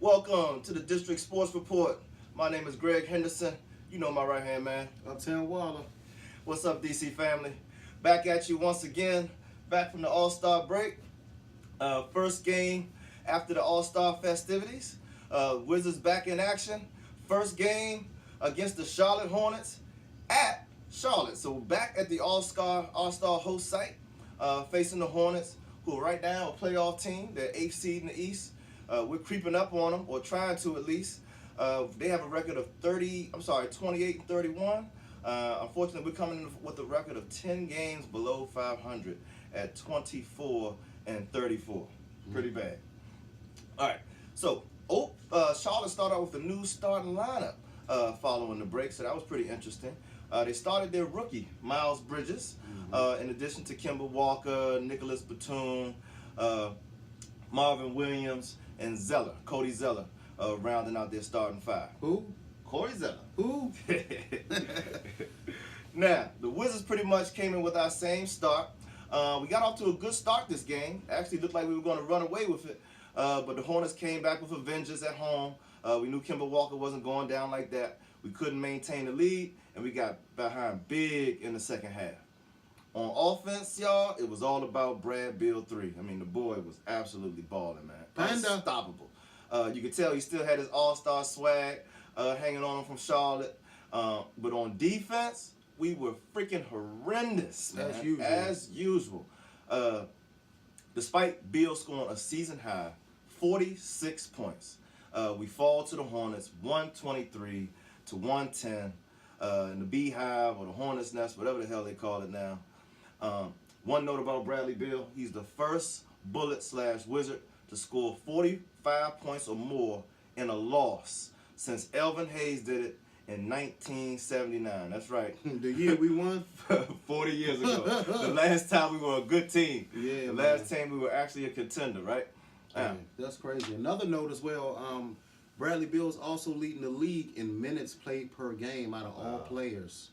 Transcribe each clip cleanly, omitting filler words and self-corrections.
Welcome to the District Sports Report. My name is Greg Henderson. You know my right-hand man. Uptown Waller. What's up, DC family? Back at you once again, back from the All-Star break. First game after the All-Star festivities. Wizards back in action. First game against the Charlotte Hornets at Charlotte. So back at the All-Star host site, facing the Hornets, who are right now a playoff team. They're 8th seed in the East. We're creeping up on them, or trying to at least. They have a record of 28 and 31. Unfortunately, we're coming in with a record of 10 games below 500 at 24 and 34. Pretty bad. All right. So, Charlotte started out with a new starting lineup following the break, so that was pretty interesting. They started their rookie, Miles Bridges, in addition to Kemba Walker, Nicholas Batum, Marvin Williams, and Cody Zeller, rounding out their starting five. Who? Cody Zeller. Who? Now, the Wizards pretty much came in with our same start. We got off to a good start this game. Actually looked like we were going to run away with it. But the Hornets came back with a vengeance at home. We knew Kemba Walker wasn't going down like that. We couldn't maintain the lead, and we got behind big in the second half. On offense, y'all, it was all about Beal 3. I mean, the boy was absolutely balling, man. Unstoppable. You could tell he still had his all-star swag hanging on him from Charlotte. But on defense, we were freaking horrendous, man. As usual. Despite Beal scoring a season-high 46 points, we fall to the Hornets 123 to 110 in the Beehive or the Hornets Nest, whatever the hell they call it now. One note about Bradley Beal, he's the first Bullet/Wizard to score 45 points or more in a loss since Elvin Hayes did it in 1979. That's right. The year we won? 40 years ago. The last time we were a good team. Yeah, the last time we were actually a contender, right? Man, that's crazy. Another note as well, Bradley Beal's also leading the league in minutes played per game out of all players.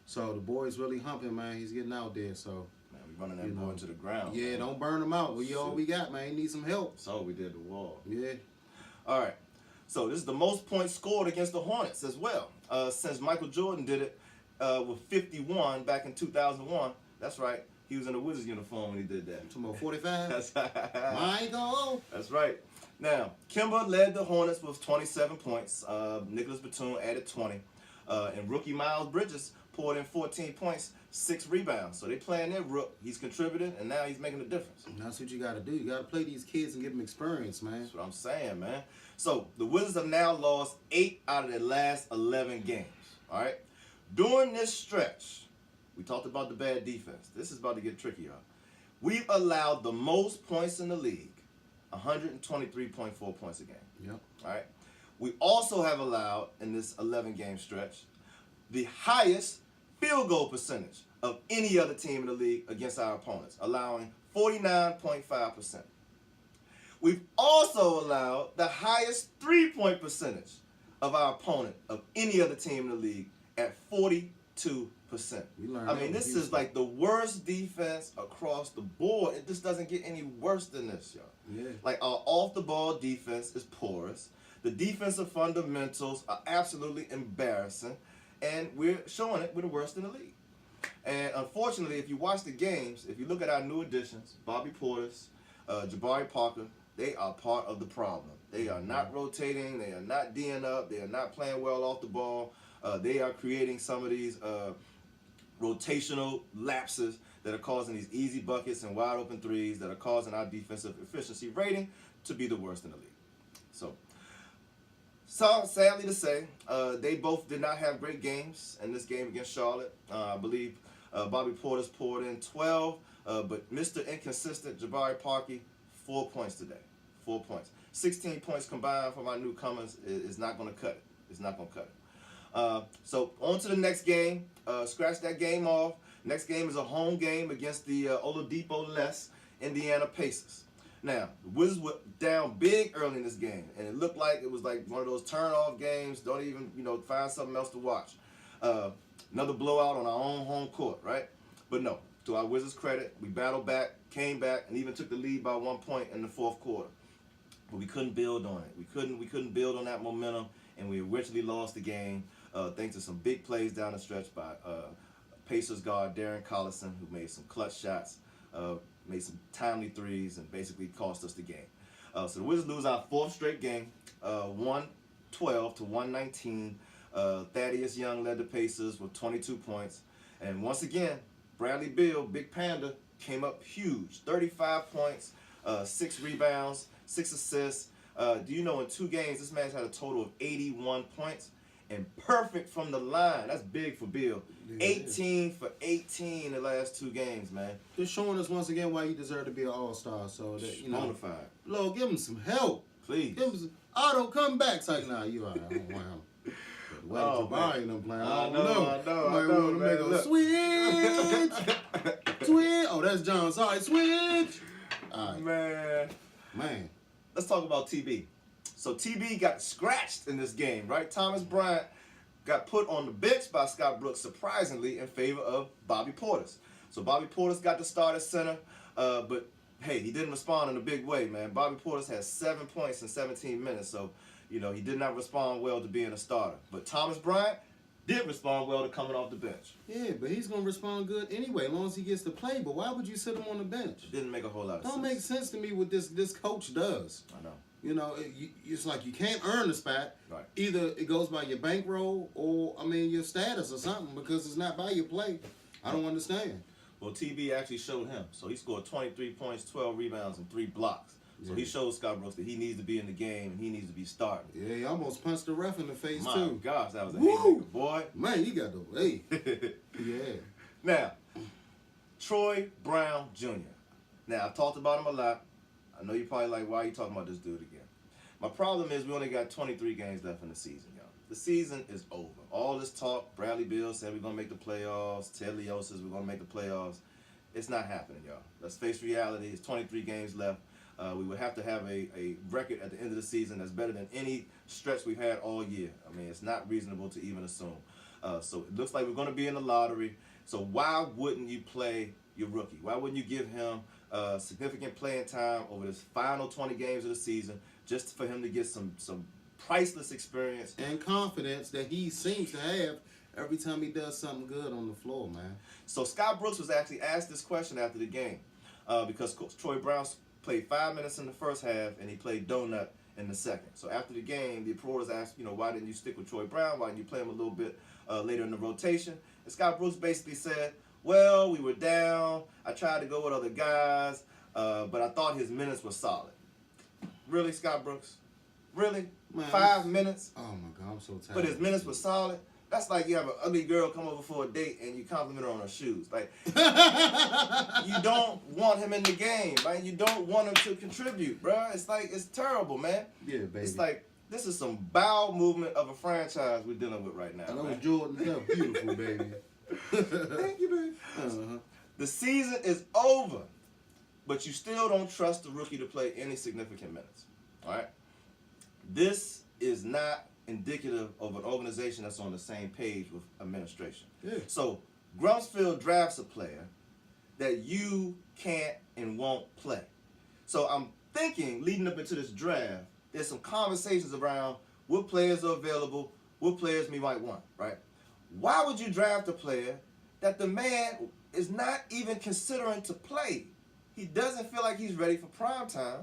So the boy's really humping, man. He's getting out there, so. Man, we running that boy into the ground. Yeah, man. Don't burn him out. We all we got, man. He needs some help. So we did the wall. Yeah. All right. So this is the most points scored against the Hornets as well. Since Michael Jordan did it with 51 back in 2001. That's right. He was in a Wizards uniform when he did that. Some more 45? That's Michael. That's right. Now, Kemba led the Hornets with 27 points. Nicholas Batum added 20. And rookie Miles Bridges poured in 14 points, 6 rebounds. So they playing their rook. He's contributing, and now he's making a difference. And that's what you got to do. You got to play these kids and give them experience, man. That's what I'm saying, man. So the Wizards have now lost 8 out of their last 11 games. All right? During this stretch, we talked about the bad defense. This is about to get tricky, y'all. We've allowed the most points in the league, 123.4 points a game. Yep. All right? We also have allowed, in this 11-game stretch, the highest field goal percentage of any other team in the league against our opponents, allowing 49.5%. We've also allowed the highest three-point percentage of our opponent of any other team in the league at 42%. I mean, this is like the worst defense across the board. It just doesn't get any worse than this, y'all. Yeah. Like, our off-the-ball defense is porous. The defensive fundamentals are absolutely embarrassing. And we're showing it. We're the worst in the league. And unfortunately, if you watch the games, if you look at our new additions, Bobby Portis, Jabari Parker, they are part of the problem. They are not rotating. They are not D'ing up. They are not playing well off the ball. They are creating some of these rotational lapses that are causing these easy buckets and wide open threes that are causing our defensive efficiency rating to be the worst in the league. So sadly to say, they both did not have great games in this game against Charlotte. I believe Bobby Portis poured in 12, but Mr. Inconsistent, Jabari Parker, 4 points today. 4 points. 16 points combined for my newcomers is not going to cut it. It's not going to cut it. So on to the next game. Scratch that game off. Next game is a home game against the Oladipo-less Indiana Pacers. Now, the Wizards were down big early in this game, and it looked like it was like one of those turn-off games. Don't even, find something else to watch. Another blowout on our own home court, right? But no, to our Wizards' credit, we battled back, came back, and even took the lead by 1 point in the fourth quarter. But we couldn't build on it. We couldn't build on that momentum, and we eventually lost the game thanks to some big plays down the stretch by Pacers guard Darren Collison, who made some clutch shots, made some timely threes, and basically cost us the game. So the Wizards lose our 4th straight game, 112 to 119. Thaddeus Young led the Pacers with 22 points. And once again, Bradley Beal, Big Panda, came up huge. 35 points, 6 rebounds, 6 assists. Do you know in 2 games, this man's had a total of 81 points and perfect from the line. That's big for Beal. Yeah. 18 for 18 in the last 2 games, man. Just showing us once again why he deserved to be an all-star. So that, you know, bonafide. Lord, give him some help. Please. Give him some auto comebacks. Like, nah, you all right. I don't want him. Wait, Jabari and them playing. I know, man. Make a switch. Switch. Oh, that's John. Sorry, switch. All right. Man. Let's talk about TB. So TB got scratched in this game, right? Thomas Bryant got put on the bench by Scott Brooks, surprisingly, in favor of Bobby Portis. So Bobby Portis got to start at center, but hey, he didn't respond in a big way, man. Bobby Portis has 7 points in 17 minutes, so you know he did not respond well to being a starter. But Thomas Bryant did respond well to coming off the bench. Yeah, but he's gonna respond good anyway, as long as he gets to play. But why would you sit him on the bench? It didn't make a whole lot of sense. Don't make sense to me what this coach does. I know. You know, it's like you can't earn the spot. Right. Either it goes by your bankroll or, I mean, your status or something, because it's not by your play. I don't understand. Well, TB actually showed him. So he scored 23 points, 12 rebounds, and 3 blocks. So he showed Scott Brooks that he needs to be in the game and he needs to be starting. Yeah, he almost punched the ref in the face, My too. My gosh, that was a haymaker, boy. Man, you got the way. Yeah. Now, Troy Brown Jr. Now, I've talked about him a lot. I know you're probably like, why are you talking about this dude again? My problem is we only got 23 games left in the season, y'all. The season is over. All this talk, Bradley Beal said we're going to make the playoffs. Ted Leo says we're going to make the playoffs. It's not happening, y'all. Let's face reality. It's 23 games left. We would have to have a record at the end of the season that's better than any stretch we've had all year. I mean, it's not reasonable to even assume. So it looks like we're going to be in the lottery. So why wouldn't you play your rookie? Why wouldn't you give him significant playing time over this final 20 games of the season just for him to get some priceless experience? And confidence that he seems to have every time he does something good on the floor, man. So Scott Brooks was actually asked this question after the game because Troy Brown played 5 minutes in the first half and he played donut in the second. So after the game, the reporters asked, you know, why didn't you stick with Troy Brown? Why didn't you play him a little bit later in the rotation? And Scott Brooks basically said, well, we were down. I tried to go with other guys, but I thought his minutes were solid. Really, Scott Brooks? Really? Man, 5 minutes? Oh, my God, I'm so tired. But his minutes were solid? That's like you have an ugly girl come over for a date and you compliment her on her shoes. Like, you don't want him in the game, man. You don't want him to contribute, bro. It's like, it's terrible, man. Yeah, baby. It's like, this is some bowel movement of a franchise we're dealing with right now. And that was Jordan Love. Beautiful, baby. Thank you, baby. The season is over, but you still don't trust the rookie to play any significant minutes. All right? This is not indicative of an organization that's on the same page with administration. Yeah. So Grumsfield drafts a player that you can't and won't play. So I'm thinking, leading up into this draft, there's some conversations around what players are available, what players we might want, right? Why would you draft a player that the man is not even considering to play? He doesn't feel like he's ready for prime time.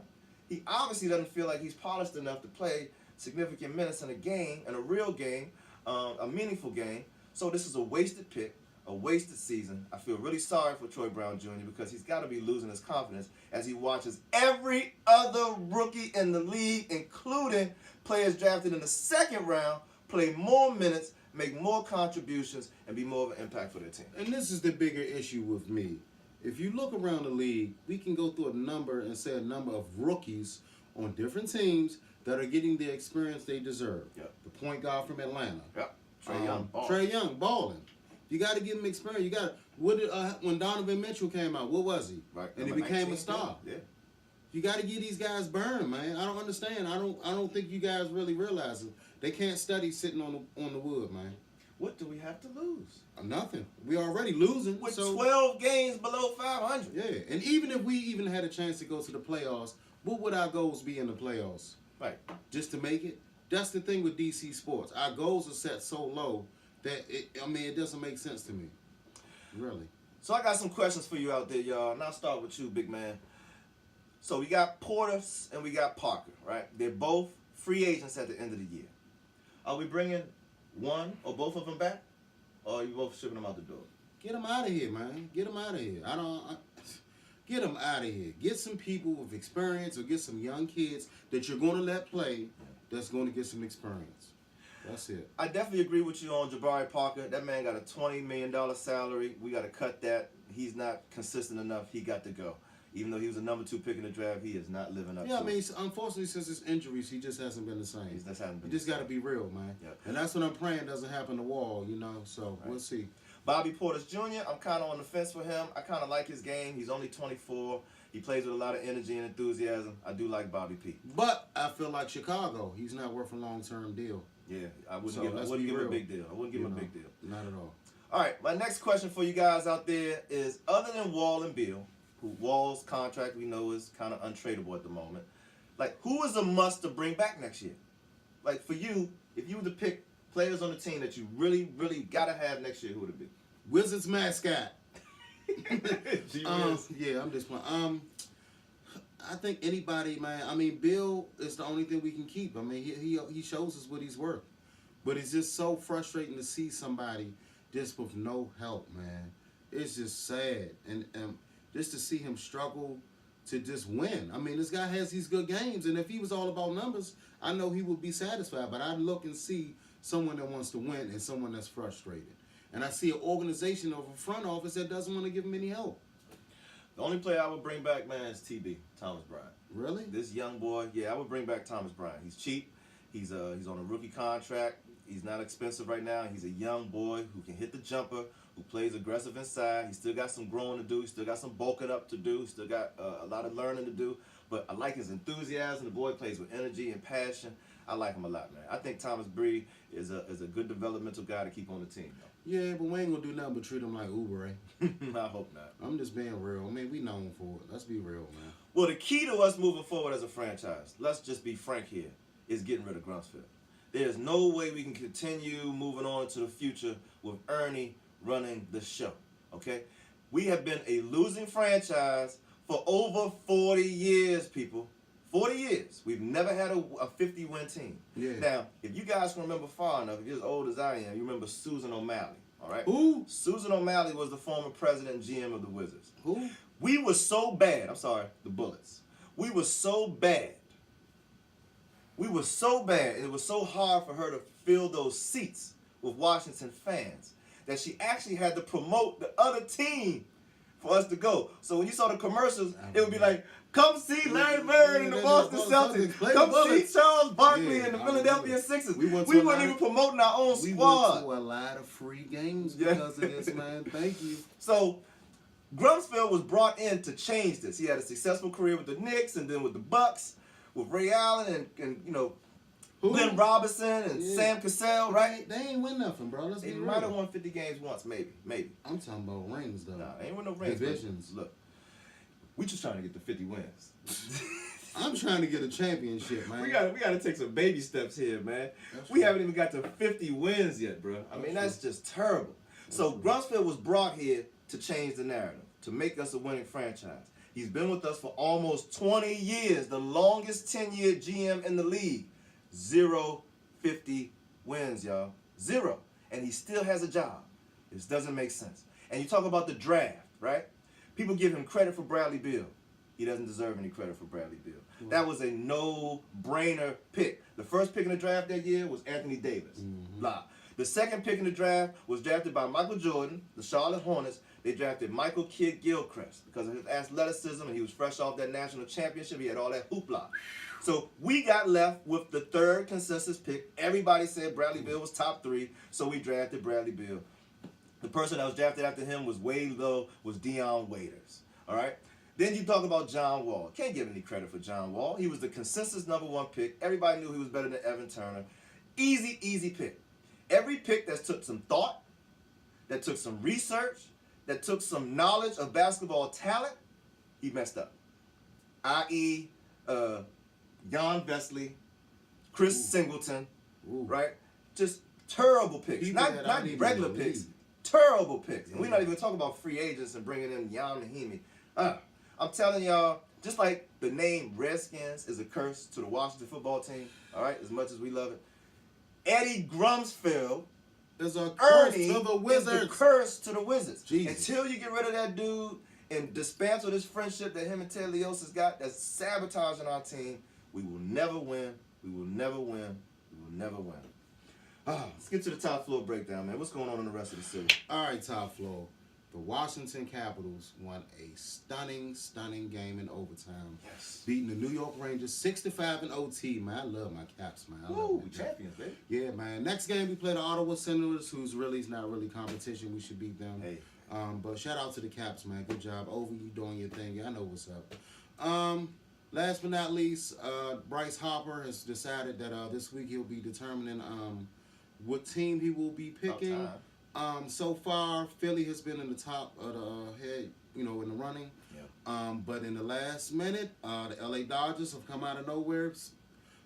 He obviously doesn't feel like he's polished enough to play significant minutes in a game, in a real game, a meaningful game. So this is a wasted pick, a wasted season. I feel really sorry for Troy Brown Jr. because he's got to be losing his confidence as he watches every other rookie in the league, including players drafted in the second round, play more minutes, make more contributions, and be more of an impact for their team. And this is the bigger issue with me. If you look around the league, we can go through a number and say a number of rookies on different teams that are getting the experience they deserve. Yep. The point guard from Atlanta. Yep. Trae Young. Trae Young, balling. You got to give him experience. You got when Donovan Mitchell came out, what was he? Right. And he Number became 19, a star. Yeah. You got to give these guys burn, man. I don't understand. I don't think you guys really realize it. They can't study sitting on the wood, man. What do we have to lose? Nothing. We already losing. With so, 12 games below 500. Yeah, and even if we even had a chance to go to the playoffs, what would our goals be in the playoffs? Right. just to make it. That's the thing with DC sports. Our goals are set so low that it doesn't make sense to me. Really. So I got some questions for you out there, y'all. And I'll start with you, big man. So we got Portis and we got Parker, right? They're both free agents at the end of the year. Are we bringing one or both of them back? Or are you both shipping them out the door? Get them out of here, man. Get them out of here. Get them out of here. Get some people with experience or get some young kids that you're going to let play that's going to get some experience. That's it. I definitely agree with you on Jabari Parker. That man got a $20 million salary. We got to cut that. He's not consistent enough. He got to go. Even though he was a number 2 pick in the draft, he is not living up to it. Yeah, I mean, unfortunately, since his injuries, he just hasn't been the same. You just got to be real, man. Yep. And that's what I'm praying doesn't happen to Wall, you know, so we'll see. Bobby Portis Jr., I'm kind of on the fence for him. I kind of like his game. He's only 24. He plays with a lot of energy and enthusiasm. I do like Bobby P. But I feel like Chicago, he's not worth a long-term deal. Yeah, I wouldn't give him a big deal. I wouldn't give him a big deal. Not at all. All right, my next question for you guys out there is, other than Wall and Beal, who Wall's contract we know is kind of untradeable at the moment, like, who is a must to bring back next year? Like, for you, if you were to pick players on the team that you really, really got to have next year, who would it be? Wizards mascot. Gee, yeah, I'm just playing. I think anybody, man. I mean, Bill is the only thing we can keep. I mean, he shows us what he's worth. But it's just so frustrating to see somebody just with no help, man. It's just sad. And just to see him struggle to just win. I mean, this guy has these good games. And if he was all about numbers, I know he would be satisfied. But I look and see someone that wants to win and someone that's frustrated. And I see an organization of a front office that doesn't want to give him any help. The only player I would bring back, man, is TB, Thomas Bryant. Really? This young boy, yeah, I would bring back Thomas Bryant. He's cheap. He's on a rookie contract. He's not expensive right now. He's a young boy who can hit the jumper, who plays aggressive inside. He's still got some growing to do. He's still got some bulking up to do. He's still got a lot of learning to do. But I like his enthusiasm. The boy plays with energy and passion. I like him a lot, man. I think Thomas Bree is a good developmental guy to keep on the team, though. Yeah, but we ain't gonna do nothing but treat him like Uber, eh? I hope not. I'm just being real. I mean, we known for it. Let's be real, man. Well, the key to us moving forward as a franchise, let's just be frank here, is getting rid of Grunsfield. There's no way we can continue moving on into the future with Ernie running the show, okay? We have been a losing franchise for over 40 years, people. 40 years. We've never had a 50-win team. Yeah. Now, if you guys can remember far enough, if you're as old as I am, you remember Susan O'Malley, all right? Who? Susan O'Malley was the former president and GM of the Wizards. Who? We were so bad. I'm sorry, the Bullets. We were so bad. We were so bad, and it was so hard for her to fill those seats with Washington fans that she actually had to promote the other team for us to go. So when you saw the commercials, it would be like, come see Larry Bird and the Boston Celtics. Come see Charles Barkley and the Philadelphia Sixers. We weren't even promoting our own squad. We went to a lot of free games because of this, man. Thank you. So Grumsfeld was brought in to change this. He had a successful career with the Knicks and then with the Bucks, with Ray Allen and you know, Glenn Robinson and Sam Cassell, right? They ain't win nothing, bro. Let's be real. They might have won 50 games once, maybe. I'm talking about rings, though. Nah, they ain't win no rings. Divisions. Look, we just trying to get to 50 wins. I'm trying to get a championship, man. We gotta take some baby steps here, man. We haven't even got to 50 wins yet, bro. I mean, that's just terrible. So Grunsfield was brought here to change the narrative, to make us a winning franchise. He's been with us for almost 20 years, the longest 10-year GM in the league. 0 50 wins, y'all. 0. And he still has a job. This doesn't make sense. And you talk about the draft, right? People give him credit for Bradley Beal. He doesn't deserve any credit for Bradley Beal. That was a no-brainer pick. The first pick in the draft that year was Anthony Davis. Blah. The second pick in the draft was drafted by Michael Jordan, the Charlotte Hornets. They drafted Michael Kidd-Gilchrist because of his athleticism, and he was fresh off that national championship. He had all that hoopla. So we got left with the third consensus pick. Everybody said Bradley Beal was top 3, so we drafted Bradley Beal. The person that was drafted after him was way low, was Deion Waiters. All right? Then you talk about John Wall. Can't give any credit for John Wall. He was the consensus #1 pick. Everybody knew he was better than Evan Turner. Easy, easy pick. Every pick that took some thought, that took some research, that took some knowledge of basketball talent, he messed up. I.e., Jan Vesley Chris Singleton, Ooh. right? Just terrible picks. People Not that aren't even regular in the picks. league. Terrible picks. And we're not even talking about free agents and bringing in Yam Nahimi. I'm telling y'all, just like the name Redskins is a curse to the Washington football team, all right, as much as we love it, Eddie Grumsfeld There's a curse Ernie to the is Wizards. the curse to the Wizards. Jesus. Until you get rid of that dude and dismantle this friendship that him and Ted Leos has got that's sabotaging our team, we will never win. We will never win. We will never win. Let's get to the top floor breakdown, man. What's going on in the rest of the city? All right, top floor. The Washington Capitals won a stunning game in overtime. Yes. Beating the New York Rangers 6-5 in OT, man. I love my Caps, man. I love Ooh, my Caps. champions, baby. Yeah, man. Next game, we play the Ottawa Senators, who's really is not really competition. We should beat them. Hey. But shout out to the Caps, man. Good job. Over, you doing your thing. Yeah, I know what's up. Last but not least, Bryce Harper has decided that this week he'll be determining what team he will be picking. So far, Philly has been in the top of the head, in the running. Yeah. But in the last minute, the LA Dodgers have come out of nowhere,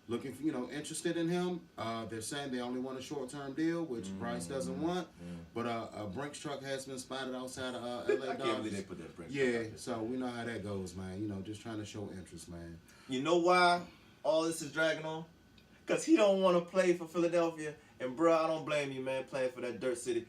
looking for, interested in him. They're saying they only want a short-term deal, which Bryce doesn't want. But a Brinks truck has been spotted outside of LA Dodgers. I can't believe they put that Brinks truck out there. So we know how that goes, man. Just trying to show interest, man. You know why all this is dragging on? Because he don't want to play for Philadelphia. And, bro, I don't blame you, man, playing for that dirt city.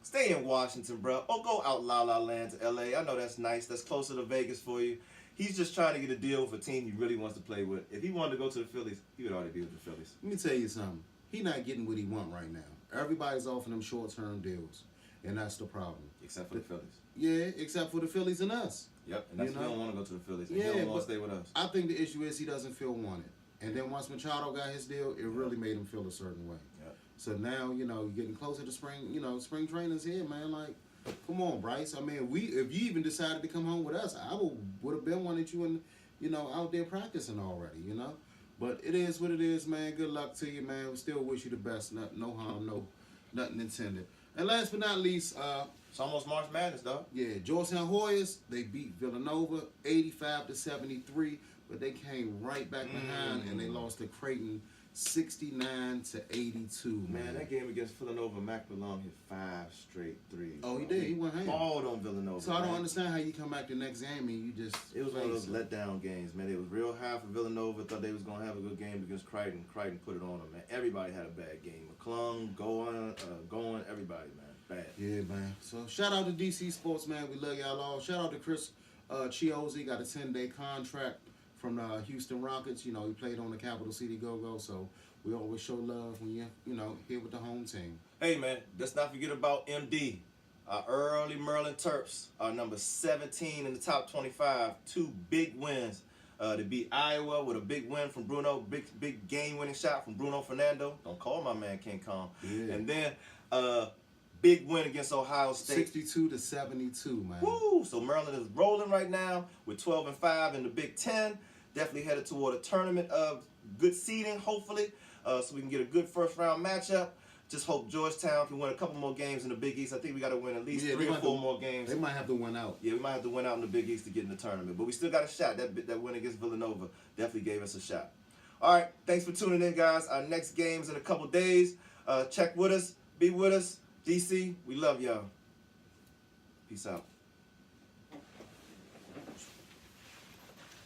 Stay in Washington, bro. Or go out La La Land to L.A. I know that's nice. That's closer to Vegas for you. He's just trying to get a deal with a team he really wants to play with. If he wanted to go to the Phillies, he would already be with the Phillies. Let me tell you something. He's not getting what he want right now. Everybody's offering him short-term deals, and that's the problem. Except for the Phillies. Yeah, except for the Phillies and us. Yep, and that's why he don't want to go to the Phillies. And Yeah, he don't want to stay with us. I think the issue is he doesn't feel wanted. And then once Machado got his deal, it really made him feel a certain way. Yep. So now, you're getting closer to spring, spring training's here, man. Like, come on, Bryce. I mean, if you even decided to come home with us, I would have been wanted you out there practicing already, But it is what it is, man. Good luck to you, man. We still wish you the best. No harm, nothing intended. And last but not least, It's almost March Madness, dog. yeah, Georgetown Hoyas, they beat Villanova 85-73, but they came right back behind and they lost to Creighton 69-82. Man, that game against Villanova, Mac Malone hit 5 straight threes. Oh, he did. He went ham. Balled on Villanova. So I don't man. understand how you come back the next game and you just. It was one of those letdown games, man. It was real high for Villanova. Thought they was gonna have a good game against Creighton. Creighton put it on them, man. Everybody had a bad game. McClung, going, everybody, man, bad. Yeah, man. So shout out to DC Sports, man. We love y'all all. Shout out to Chris Chiozzi. Got a 10-day contract from the Houston Rockets. He played on the Capital City Go-Go. So we always show love when you're here with the home team. Hey, man, let's not forget about MD. Our early Merlin Terps are number 17 in the top 25. 2 big wins. To beat Iowa with a big win from Bruno. Big game-winning shot from Bruno Fernando. Don't call my man King Kong. Yeah. And then big win against Ohio State. 62-72, man. Woo! So Maryland is rolling right now with 12-5 in the Big Ten. Definitely headed toward a tournament of good seeding, hopefully, so we can get a good first-round matchup. Just hope Georgetown can win a couple more games in the Big East. I think we got to win at least 3 or 4 more games. They might have to win out. Yeah, we might have to win out in the Big East to get in the tournament. But we still got a shot. That win against Villanova definitely gave us a shot. All right, thanks for tuning in, guys. Our next game's in a couple days. Check with us. Be with us. DC, we love y'all. Peace out.